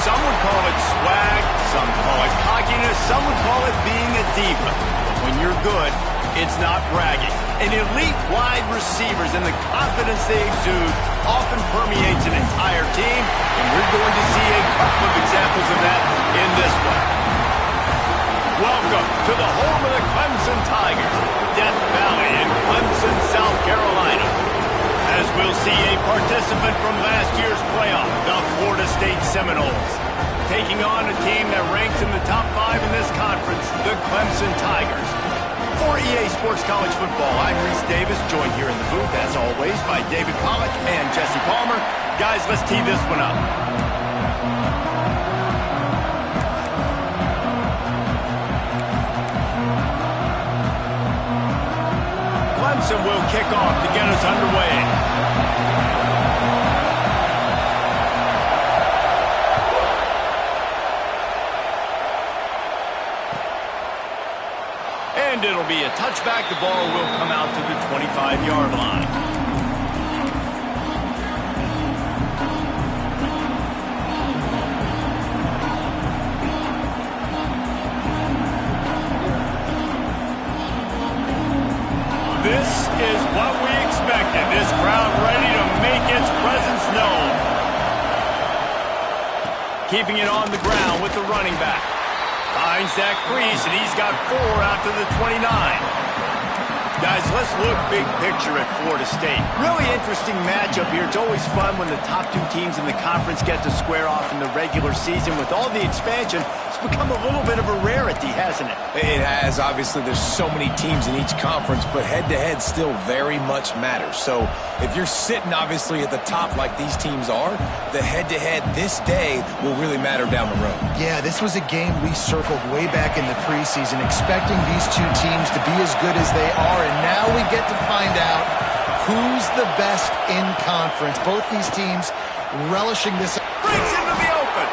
Some would call it swag, some call it cockiness, some would call it being a diva. But when you're good, it's not bragging. And elite wide receivers and the confidence they exude often permeates an entire team, and we're going to see a couple of examples of that in this one. Welcome to the home of the Clemson Tigers, Death Valley in Clemson, South Carolina. As we'll see a participant from last year's playoff, the Florida State Seminoles, taking on a team that ranks in the top 5 in this conference, the Clemson Tigers. For EA Sports College Football, I'm Reese Davis, joined here in the booth, as always, by David Pollack and Jesse Palmer. Guys, let's tee this one up. Clemson will kick off to get us underway. And it'll be a touchback. The ball will come out to the 25-yard line. This is what we expected. This crowd ready to make its presence known. Keeping it on the ground with the running back. Finds that crease, and he's got 4 out to the 29. Guys, let's look big picture at Florida State. Really interesting matchup here. It's always fun when the top 2 teams in the conference get to square off in the regular season. With all the expansion, it's become a little bit of a rarity, hasn't it? It has. Obviously, there's so many teams in each conference, but head-to-head still very much matters. So if you're sitting, obviously, at the top like these teams are, the head-to-head this day will really matter down the road. Yeah, this was a game we circled way back in the preseason, expecting these 2 teams to be as good as they are, and now we get to find out who's the best in conference. Both these teams relishing this. Breaks into the open.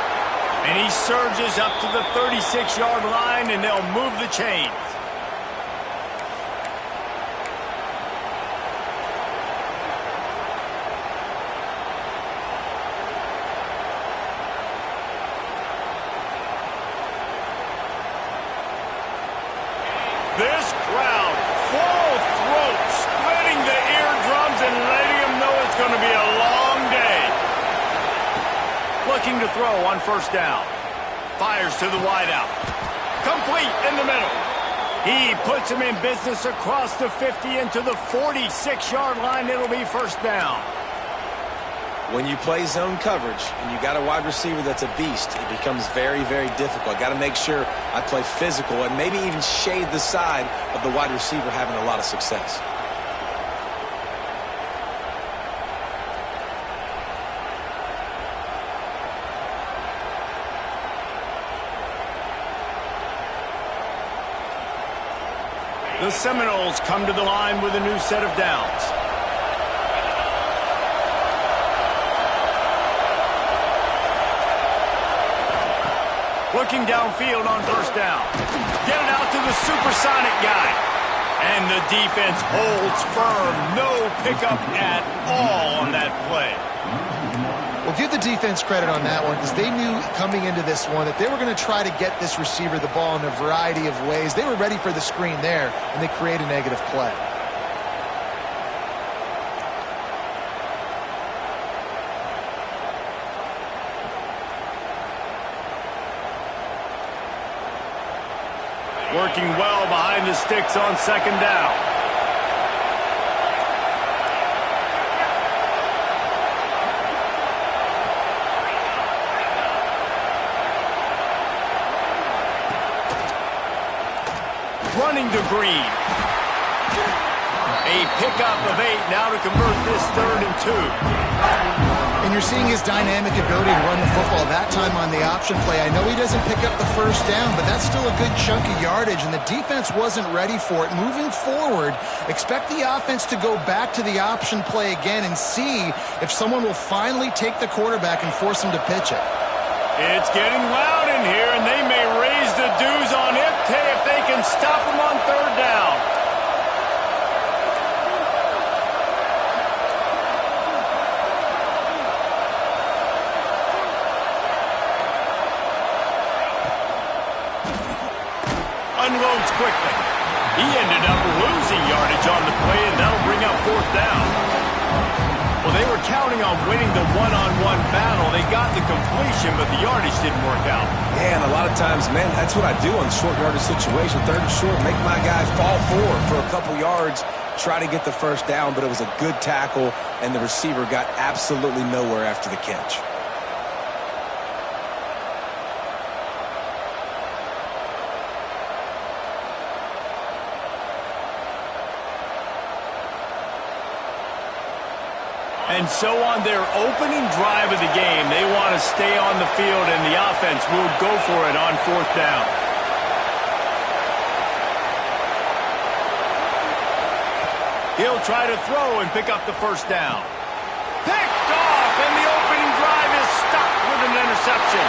And he surges up to the 36-yard line, and they'll move the chains. This crowd, full throat, splitting the eardrums and letting them know it's going to be a long day. Looking to throw on first down. Fires to the wideout. Complete in the middle. He puts him in business across the 50 into the 46-yard line. It'll be first down. When you play zone coverage and you got a wide receiver that's a beast, it becomes very, very difficult. Got to make sure I play physical and maybe even shade the side of the wide receiver having a lot of success. The Seminoles come to the line with a new set of downs. Looking downfield on first down. Get it out to the supersonic guy. And the defense holds firm. No pickup at all on that play. Well, give the defense credit on that one, because they knew coming into this one that they were going to try to get this receiver the ball in a variety of ways. They were ready for the screen there, and they create a negative play. Working well behind the sticks on second down. running to Green. A pickup of 8 now to convert this 3rd and 2. And you're seeing his dynamic ability to run the football, that time on the option play. I know he doesn't pick up the first down, but that's still a good chunk of yardage, and the defense wasn't ready for it. Moving forward, expect the offense to go back to the option play again and see if someone will finally take the quarterback and force him to pitch it. It's getting loud in here, and they may raise the dues on Ipte if they can stop him on 3rd down. Unloads quickly. He ended up losing yardage on the play, and that'll bring up 4th down. Well, they were counting on winning the one-on-one battle. They got the completion, but the yardage didn't work out. Yeah, and a lot of times, man, that's what I do on short yardage situation. 3rd and short, make my guy fall forward for a couple yards, try to get the first down, but it was a good tackle, and the receiver got absolutely nowhere after the catch. And so on their opening drive of the game, they want to stay on the field, and the offense will go for it on 4th down. He'll try to throw and pick up the first down. Picked off, and the opening drive is stopped with an interception.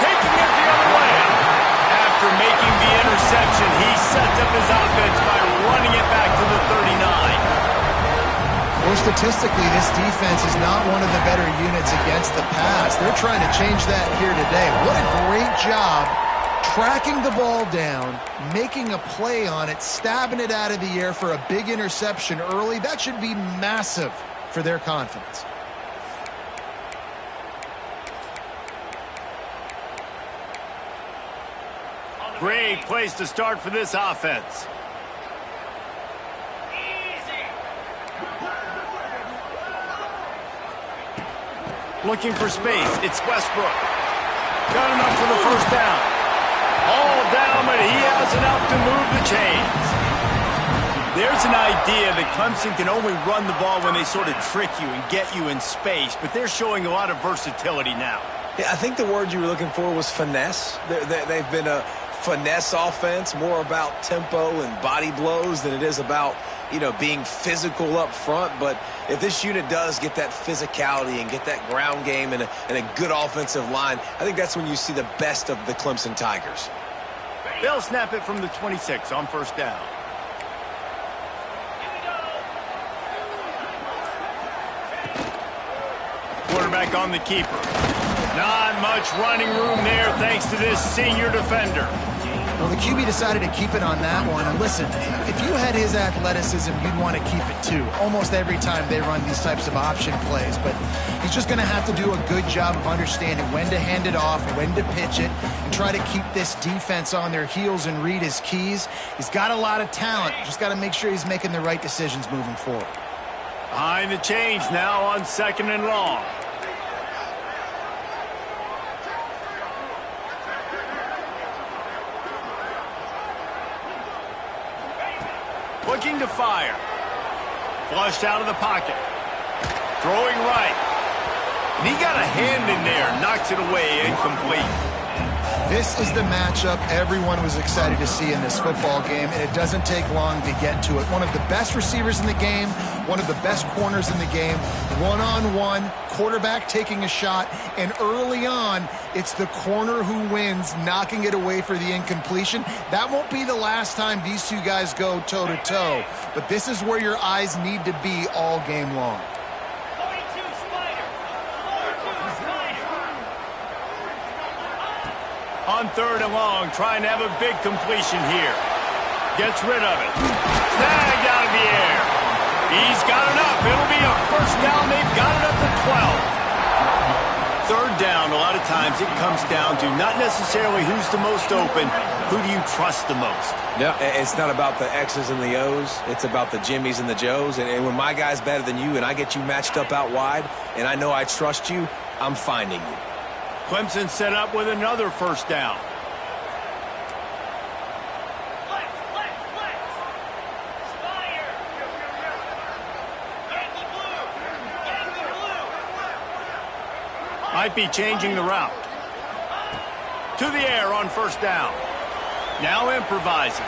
Taking it the other way. After making the interception, he sets up his offense by running it back to the 39. Well, statistically, this defense is not one of the better units against the pass. They're trying to change that here today. What a great job tracking the ball down, making a play on it, stabbing it out of the air for a big interception early. That should be massive for their confidence. Great place to start for this offense. Looking for space. It's Westbrook. Got enough for the first down. All down, but he has enough to move the chains. There's an idea that Clemson can only run the ball when they sort of trick you and get you in space, but they're showing a lot of versatility now. Yeah, I think the word you were looking for was finesse. They've been a finesse offense, more about tempo and body blows than it is about, you know, being physical up front. But if this unit does get that physicality and get that ground game and a good offensive line, I think that's when you see the best of the Clemson Tigers. They'll snap it from the 26 on first down. Quarterback on the keeper. Not much running room there thanks to this senior defender. Well, the QB decided to keep it on that one. And listen, if you had his athleticism, you'd want to keep it too. Almost every time they run these types of option plays. But he's just going to have to do a good job of understanding when to hand it off, when to pitch it, and try to keep this defense on their heels and read his keys. He's got a lot of talent. Just got to make sure he's making the right decisions moving forward. Behind the chains now on 2nd and long. Looking to fire. Flushed out of the pocket. Throwing right. And he got a hand in there. Knocks it away. Incomplete. This is the matchup everyone was excited to see in this football game, and it doesn't take long to get to it. One of the best receivers in the game, one of the best corners in the game, one-on-one, quarterback taking a shot, and early on, it's the corner who wins, knocking it away for the incompletion. That won't be the last time these two guys go toe-to-toe, but this is where your eyes need to be all game long. On 3rd and long, trying to have a big completion here. Gets rid of it. Snagged out of the air. He's got enough. It'll be a first down. They've got it up to 12. 3rd down, a lot of times it comes down to not necessarily who's the most open, who do you trust the most? No, it's not about the X's and the O's. It's about the Jimmys and the Joes. And when my guy's better than you and I get you matched up out wide and I know I trust you, I'm finding you. Clemson set up with another first down. Might be changing the route. To the air on first down. Now improvising.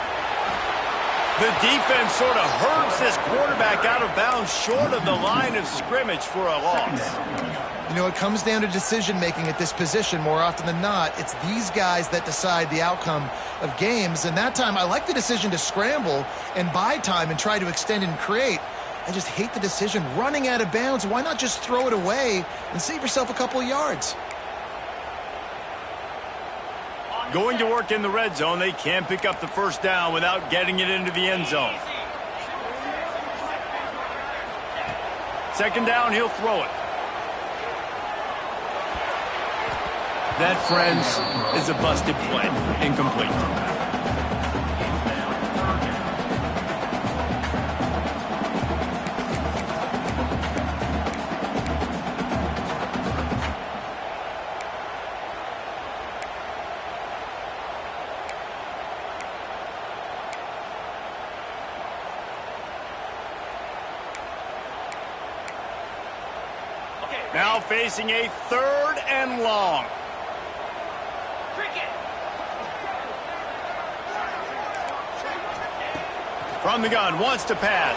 The defense sort of hurts this quarterback out of bounds short of the line of scrimmage for a loss. You know, it comes down to decision-making at this position more often than not. It's these guys that decide the outcome of games. And that time, I like the decision to scramble and buy time and try to extend and create. I just hate the decision running out of bounds. Why not just throw it away and save yourself a couple of yards? Going to work in the red zone. They can't pick up the first down without getting it into the end zone. Second down, he'll throw it. That, friends, is a busted play. Incomplete. Now facing a 3rd and long. From the gun, wants to pass.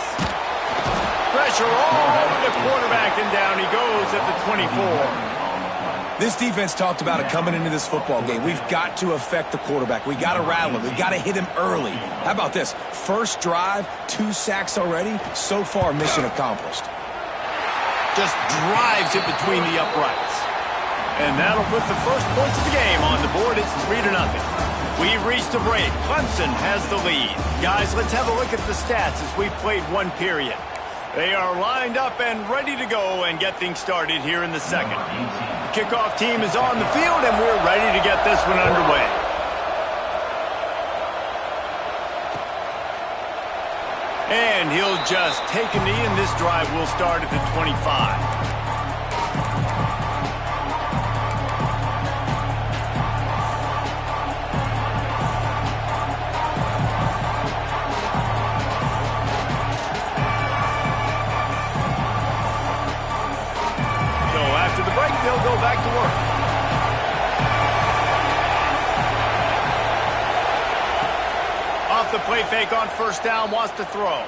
Pressure all over the quarterback, and down he goes at the 24. This defense talked about it coming into this football game. We've got to affect the quarterback. We got to rattle him. We got to hit him early. How about this? First drive, 2 sacks already. So far, mission accomplished. Just drives it between the uprights. And that'll put the first points of the game on the board. It's 3-0. We've reached a break. Clemson has the lead. Guys, let's have a look at the stats as we've played 1 period. They are lined up and ready to go and get things started here in the second. The kickoff team is on the field, and we're ready to get this one underway. And he'll just take a knee, and this drive will start at the 25. They'll go back to work. Off the play fake on first down, wants to throw.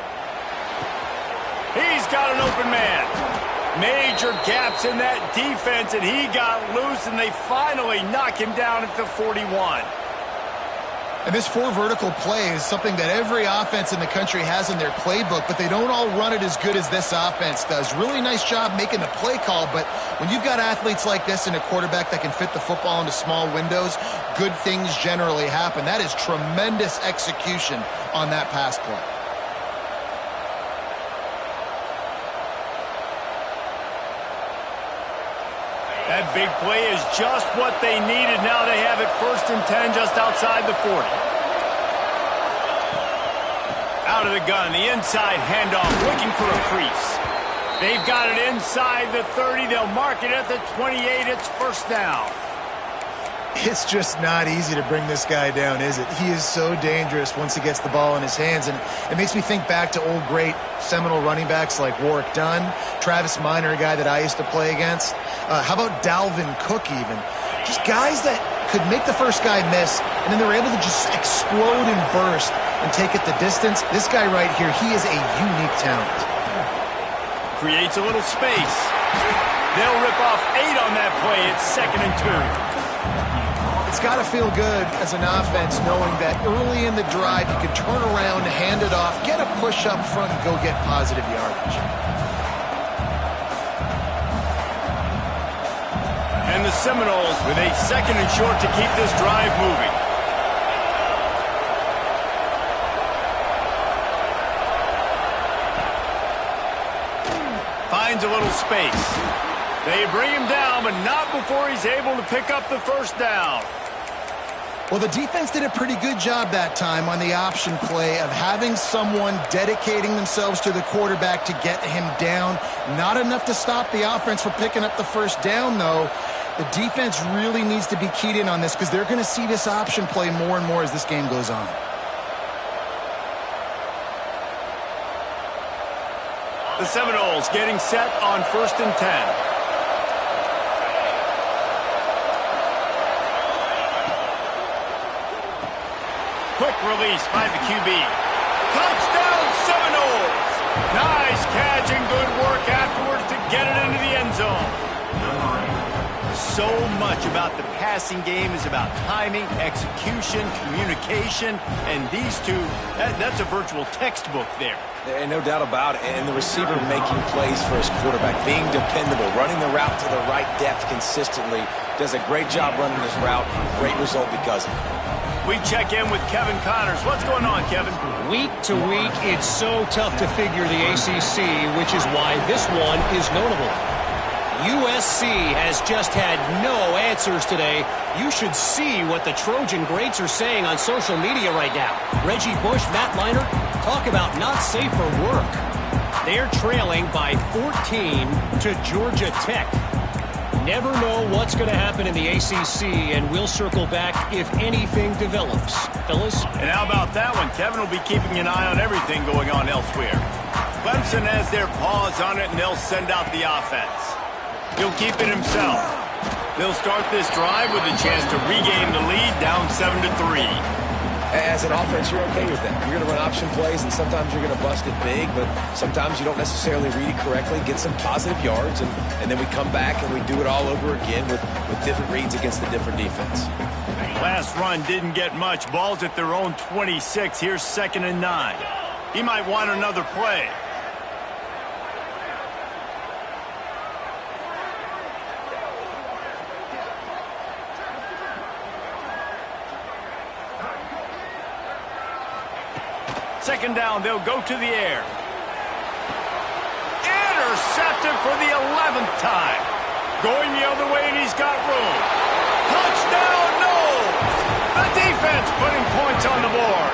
He's got an open man. Major gaps in that defense, and he got loose, and they finally knock him down at the 41. And this 4 vertical play is something that every offense in the country has in their playbook, but they don't all run it as good as this offense does. Really nice job making the play call, but when you've got athletes like this and a quarterback that can fit the football into small windows, good things generally happen. That is tremendous execution on that pass play. That big play is just what they needed. Now they have it 1st and 10 just outside the 40. Out of the gun, the inside handoff, looking for a crease. They've got it inside the 30. They'll mark it at the 28. It's first down. It's just not easy to bring this guy down, is it? He is so dangerous once he gets the ball in his hands, and it makes me think back to old great Seminole running backs like Warwick Dunn, Travis Minor, a guy that I used to play against. How about Dalvin Cook even? Just guys that could make the first guy miss, and then they were able to just explode and burst and take it the distance. This guy right here, he is a unique talent. Creates a little space. They'll rip off 8 on that play. It's 2nd and 2. It's got to feel good as an offense knowing that early in the drive you can turn around, hand it off, get a push up front, and go get positive yardage. And the Seminoles with a 2nd and short to keep this drive moving. Finds a little space. They bring him down, but not before he's able to pick up the first down. Well, the defense did a pretty good job that time on the option play of having someone dedicating themselves to the quarterback to get him down. Not enough to stop the offense from picking up the first down, though. The defense really needs to be keyed in on this because they're going to see this option play more and more as this game goes on. The Seminoles getting set on 1st and 10. release by the QB. Touchdown Seminoles! Nice catch and good work afterwards to get it into the end zone. So much about the passing game is about timing, execution, communication, and these two, that's a virtual textbook there. And no doubt about it. And the receiver making plays for his quarterback, being dependable, running the route to the right depth consistently, does a great job running his route. Great result because of it. We check in with Kevin Connors. What's going on, Kevin? Week to week, it's so tough to figure the ACC, which is why this one is notable. USC has just had no answers today. You should see what the Trojan greats are saying on social media right now. Reggie Bush, Matt Leinart, talk about not safe for work. They're trailing by 14 to Georgia Tech. Never know what's going to happen in the ACC, and we'll circle back if anything develops. Fellas? And how about that one? Kevin will be keeping an eye on everything going on elsewhere. Clemson has their paws on it, and they'll send out the offense. He'll keep it himself. They'll start this drive with a chance to regain the lead, down 7-3. As an offense, you're okay with that. You're going to run option plays, and sometimes you're going to bust it big, but sometimes you don't necessarily read it correctly, get some positive yards, and then we come back and we do it all over again with different reads against the different defense. Last run didn't get much. Ball's at their own 26. Here's 2nd and 9. He might want another play. Second down, they'll go to the air. Intercepted for the 11th time. Going the other way, and he's got room. Touchdown, Knowles! The defense putting points on the board.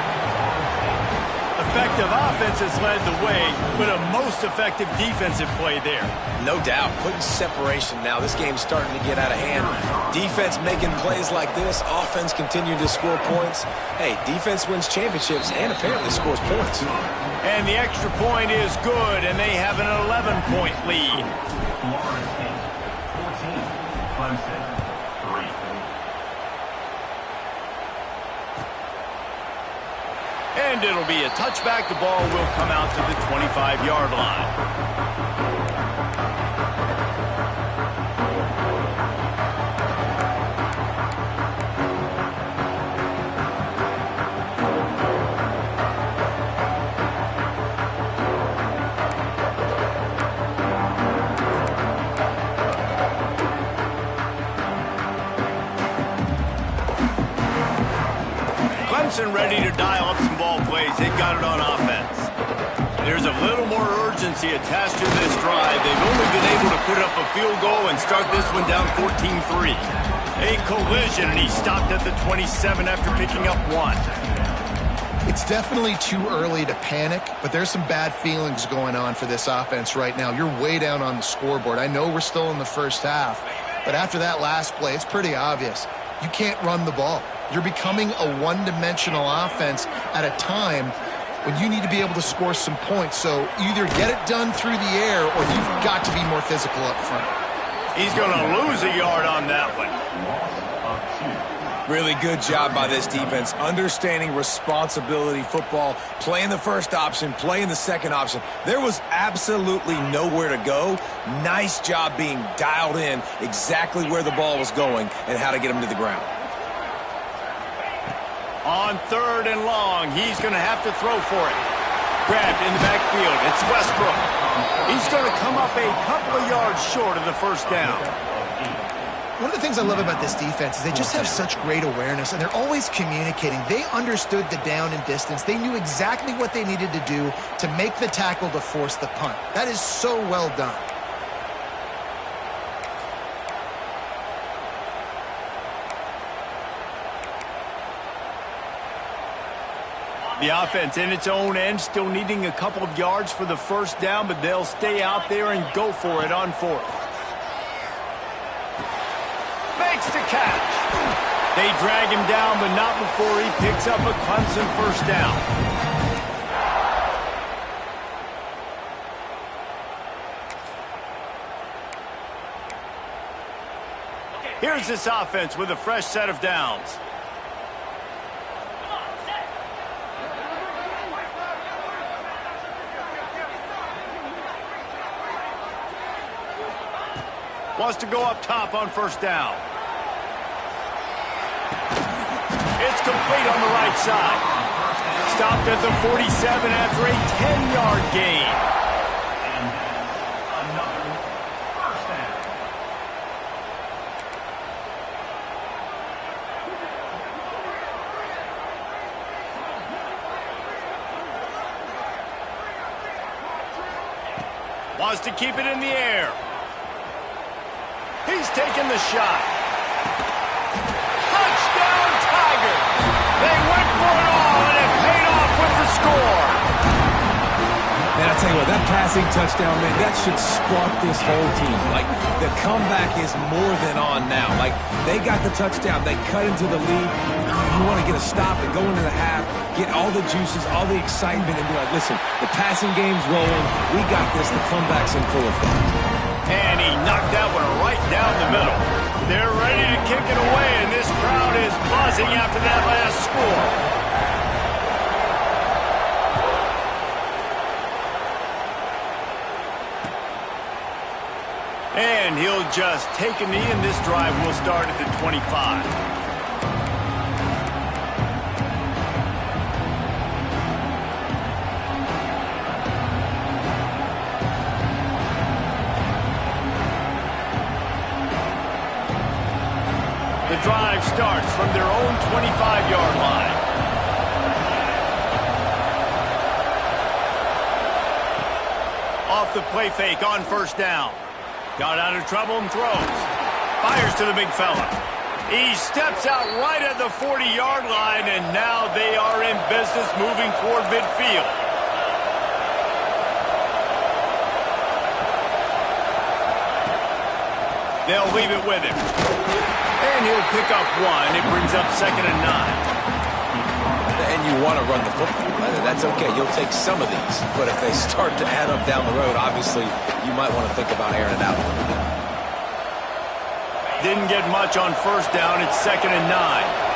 Effective offense has led the way, but a most effective defensive play there. No doubt. Putting separation now. This game's starting to get out of hand. Defense making plays like this. Offense continuing to score points. Hey, defense wins championships and apparently scores points. And the extra point is good, and they have an 11-point lead. And it'll be a touchback. The ball will come out to the 25-yard line. Clemson ready to dial up some ball plays. They've got it on offense. There's a little more urgency attached to this drive. They've only been able to put up a field goal and start this one down 14-3. A collision, and he stopped at the 27 after picking up 1. It's definitely too early to panic, but there's some bad feelings going on for this offense right now. You're way down on the scoreboard. I know we're still in the first half, but after that last play, it's pretty obvious. You can't run the ball. You're becoming a one-dimensional offense at a time when you need to be able to score some points. So either get it done through the air or you've got to be more physical up front. He's going to lose a yard on that one. Really good job by this defense, understanding responsibility football, playing the first option, playing the second option. There was absolutely nowhere to go. Nice job being dialed in exactly where the ball was going and how to get him to the ground. On 3rd and long, he's going to have to throw for it. Grabbed in the backfield. It's Westbrook. He's going to come up a couple of yards short of the first down. One of the things I love about this defense is they just have such great awareness, and they're always communicating. They understood the down and distance. They knew exactly what they needed to do to make the tackle to force the punt. That is so well done. The offense in its own end, still needing a couple of yards for the first down, but they'll stay out there and go for it on 4th. Makes the catch. They drag him down, but not before he picks up a Clemson first down. Here's this offense with a fresh set of downs. Wants to go up top on first down. It's complete on the right side. Stopped at the 47 after a 10-yard gain. Wants to keep it in the air. He's taking the shot. Touchdown, Tiger! They went for it all, and it paid off with the score. Man, I tell you what, that passing touchdown, man, that should spark this whole team. Like, the comeback is more than on now. Like, they got the touchdown. They cut into the lead. You want to get a stop and go into the half, get all the juices, all the excitement, and be like, listen, the passing game's rolling. We got this. The comeback's in full effect. And he knocked that one right down the middle. They're ready to kick it away, and this crowd is buzzing after that last score. And he'll just take a knee, and this drive will start at the 25. The drive starts from their own 25-yard line. Off the play fake on first down. Got out of trouble and throws. Fires to the big fella. He steps out right at the 40-yard line, and now they are in business moving toward midfield. They'll leave it with him. And he'll pick up one. It brings up 2nd and 9. And you want to run the football. That's okay. You'll take some of these. But if they start to add up down the road, obviously, you might want to think about airing it out a little bit. Didn't get much on first down. It's 2nd and 9.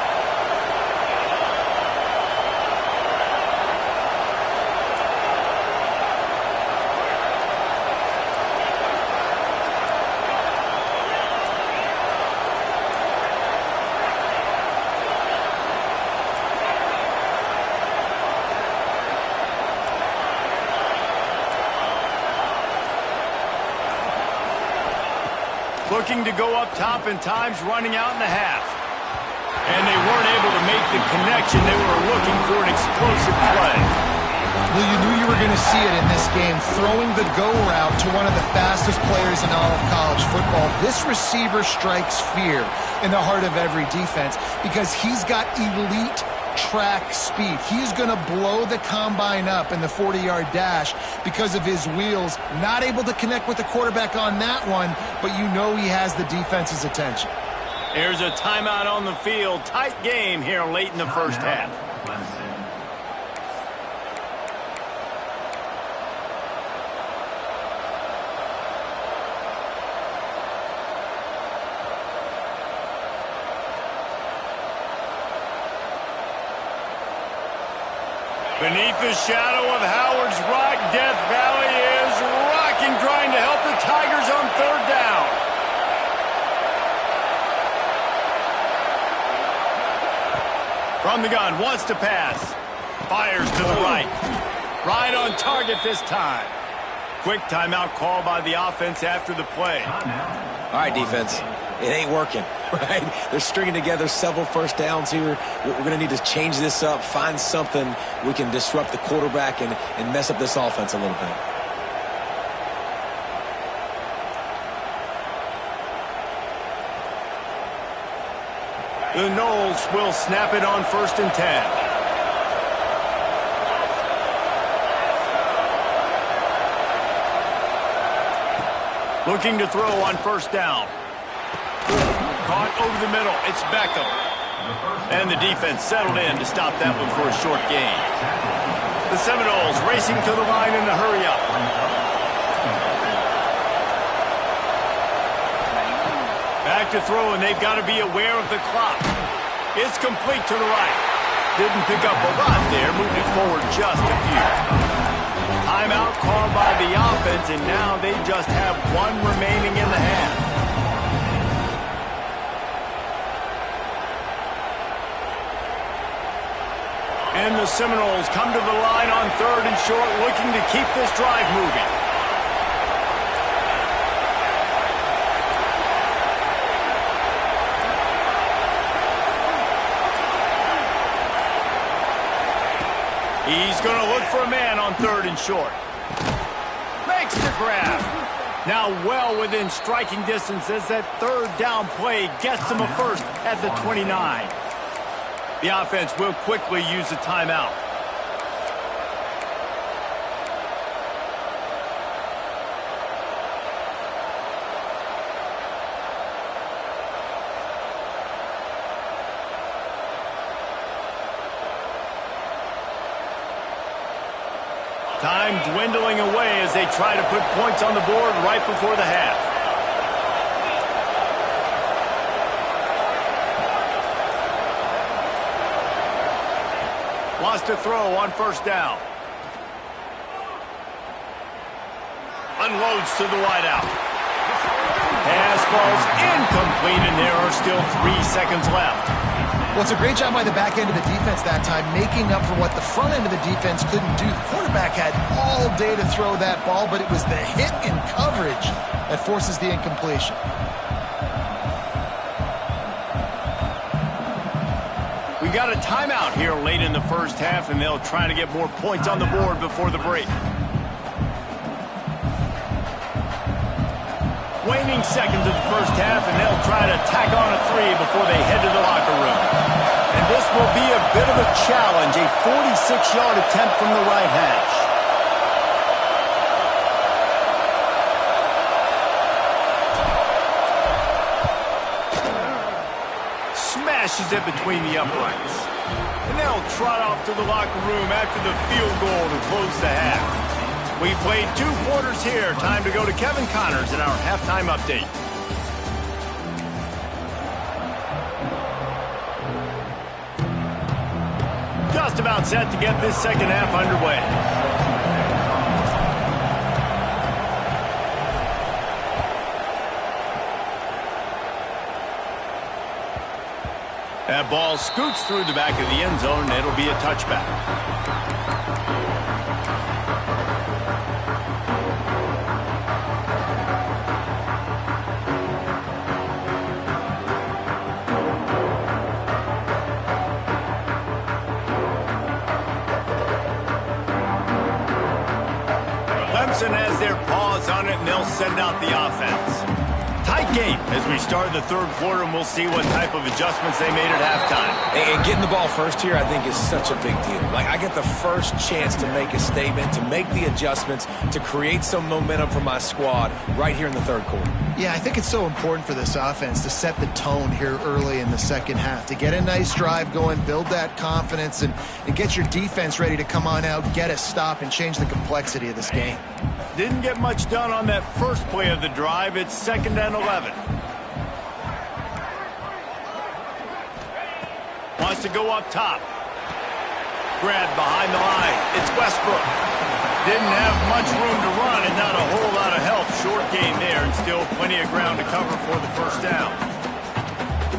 Looking to go up top and times running out in the half. And they weren't able to make the connection. They were looking for an explosive play. Well, you knew you were going to see it in this game, throwing the go route to one of the fastest players in all of college football. This receiver strikes fear in the heart of every defense because he's got elite track speed. He's going to blow the combine up in the 40-yard dash because of his wheels. Not able to connect with the quarterback on that one, but you know he has the defense's attention. There's a timeout on the field. Tight game here late in the first half. Beneath the shadow of Howard's Rock, Death Valley is rocking, trying to help the Tigers on third down. From the gun, wants to pass. Fires to the right. Right on target this time. Quick timeout call by the offense after the play. All right, defense. It ain't working, right? They're stringing together several first downs here. We're going to need to change this up, find something we can disrupt the quarterback and mess up this offense a little bit. The Noles will snap it on 1st and 10. Looking to throw on first down. Caught over the middle. It's Beckham. And the defense settled in to stop that one for a short gain. The Seminoles racing to the line in a hurry-up. Back to throw, and they've got to be aware of the clock. It's complete to the right. Didn't pick up a lot there, moved it forward just a few. Timeout called by the offense, and now they just have one remaining in the half. And the Seminoles come to the line on 3rd and short, looking to keep this drive moving. He's going to look for a man on 3rd and short. Makes the grab. Now well within striking distance as that 3rd down play gets him a first at the 29. The offense will quickly use a timeout. Time dwindling away as they try to put points on the board right before the half. Wants to throw on 1st down. Unloads to the wideout. Pass falls incomplete, and there are still 3 seconds left. Well, it's a great job by the back end of the defense that time, making up for what the front end of the defense couldn't do. The quarterback had all day to throw that ball, but it was the hit in coverage that forces the incompletion. We got a timeout here late in the first half, and they'll try to get more points on the board before the break. Waning seconds of the first half, and they'll try to tack on a 3 before they head to the locker room. And this will be a bit of a challenge, a 46-yard attempt from the right hash. Smashes it between the uprights. And they'll trot off to the locker room after the field goal to close the half. We played 2 quarters here. Time to go to Kevin Connors in our halftime update. Just about set to get this second half underway. That ball scoots through the back of the end zone, and it'll be a touchback. Has their paws on it, and they'll send out the offense. Tight game as we start the 3rd quarter, and we'll see what type of adjustments they made at halftime. And getting the ball first here, I think, is such a big deal. Like, I get the first chance to make a statement, to make the adjustments, to create some momentum for my squad right here in the 3rd quarter. Yeah, I think it's so important for this offense to set the tone here early in the second half, to get a nice drive going, build that confidence, and get your defense ready to come on out, get a stop, and change the complexity of this game. Didn't get much done on that first play of the drive. It's 2nd and 11. Wants to go up top. Grab behind the line. It's Westbrook. Didn't have much room to run and not a whole lot of help. Short game there, and still plenty of ground to cover for the 1st down.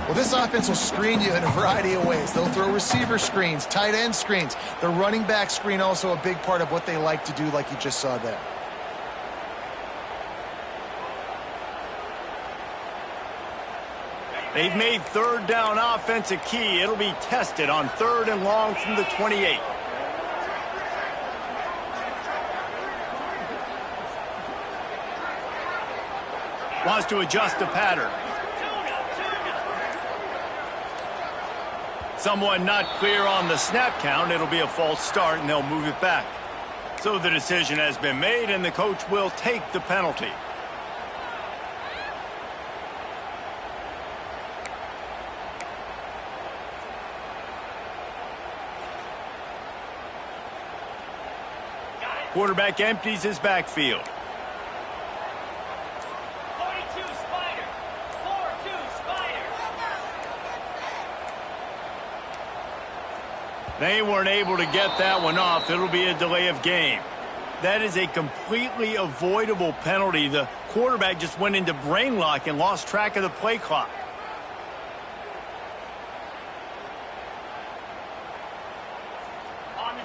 Well, this offense will screen you in a variety of ways. They'll throw receiver screens, tight end screens. The running back screen also a big part of what they like to do, like you just saw there. They've made 3rd down offense a key. It'll be tested on 3rd and long from the 28. Wants to adjust the pattern. Someone not clear on the snap count. It'll be a false start, and they'll move it back. So the decision has been made, and the coach will take the penalty. Quarterback empties his backfield. 42 Spider. 4-2 Spider. They weren't able to get that one off. It'll be a delay of game. That is a completely avoidable penalty. The quarterback just went into brain lock and lost track of the play clock.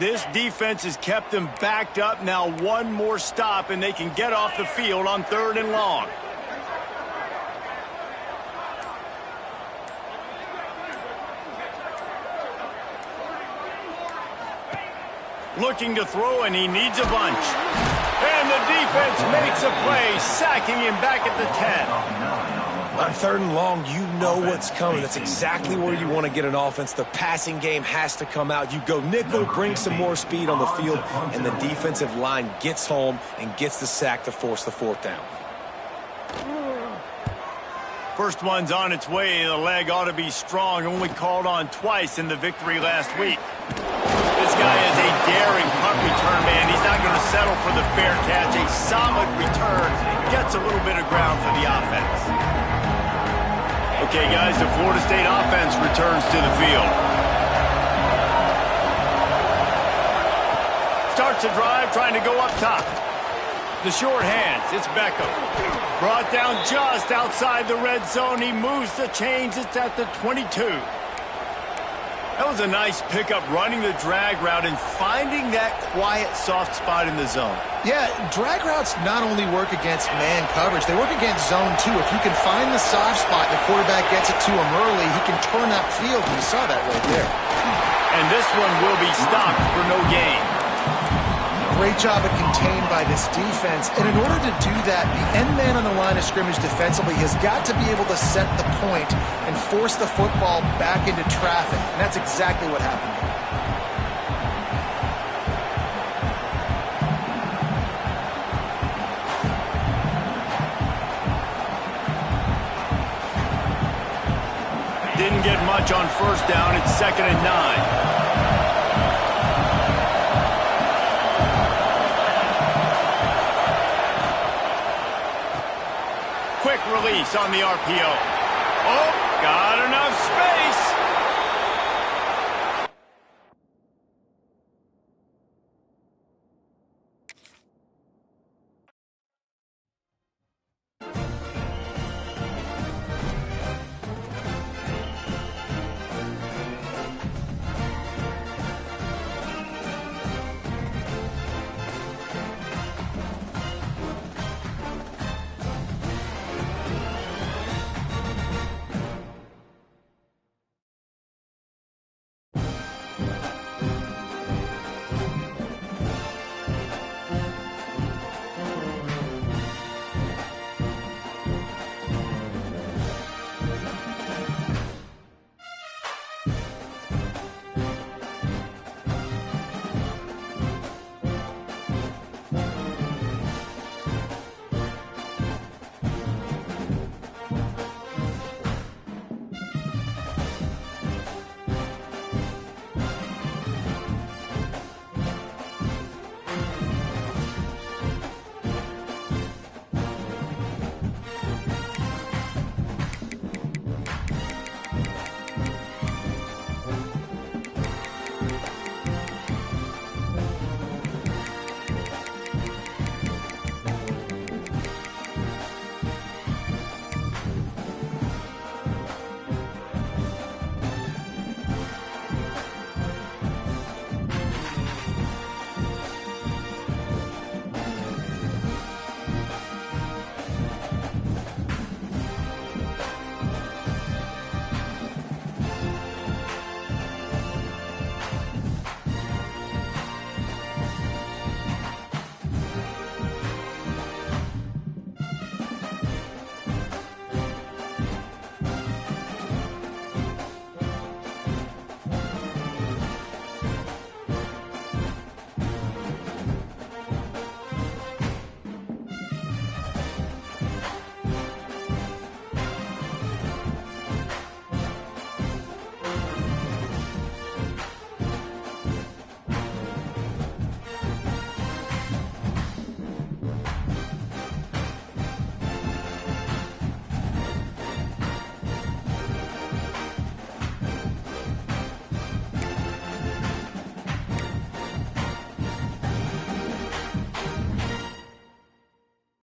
This defense has kept them backed up. Now one more stop, and they can get off the field on 3rd and long. Looking to throw, and he needs a bunch. And the defense makes a play, sacking him back at the 10. On 3rd and long, you know what's coming. That's exactly where you want to get an offense. The passing game has to come out. You go nickel, bring some more speed on the field, and the defensive line gets home and gets the sack to force the 4th down. First one's on its way. The leg ought to be strong. Only called on twice in the victory last week. This guy is a daring punt return man. He's not going to settle for the fair catch. A solid return. Gets a little bit of ground for the offense. Okay, guys, the Florida State offense returns to the field. Starts a drive, trying to go up top. The short hands, it's Beckham. Brought down just outside the red zone. He moves the chains. It's at the 22. That was a nice pickup, running the drag route and finding that quiet, soft spot in the zone. Yeah, drag routes not only work against man coverage, they work against zone too. If you can find the soft spot, the quarterback gets it to him early, he can turn that field, and you saw that right there. And this one will be stopped for no gain. Great job of contained by this defense. And in order to do that, the end man on the line of scrimmage defensively has got to be able to set the point and force the football back into traffic. And that's exactly what happened. Didn't get much on 1st down. It's 2nd and 9. Quick release on the RPO. Oh, got enough space.